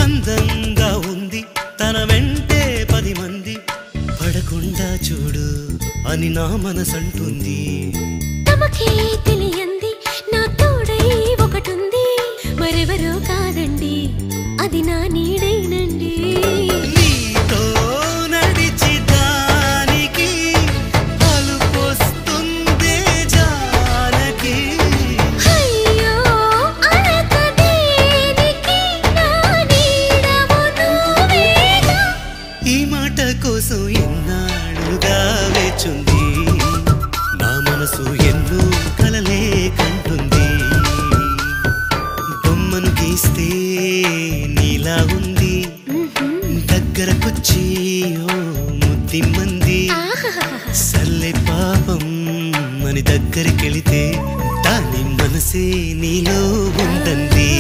అందంగా ఉంది తన వెంటే 10 మంది పడకుండా చూడు అని నా మనసంటుంది తమకే తెలియంది నా తోడై ఒకటుంది మరెవరో కాదండి అది నా నీడైనండి నీతో నడిచి దానికి అలుపొస్తుందే జానకి అయ్యో అనక దేనికి నా నీడవు నువ్వేగా ఈ మాట కోసం ఎన్నాళ్ళుగా వేచుంది నా మనసు ఎన్నో కలలే కంటుంది బొమ్మను గీస్తే నీలా ఉంది దగ్గరకొచ్చి ఓ ముద్దిమ్మంది సల్లె పాపం అని దగ్గరికెళితే దాని మనసే నీలో ఉందంది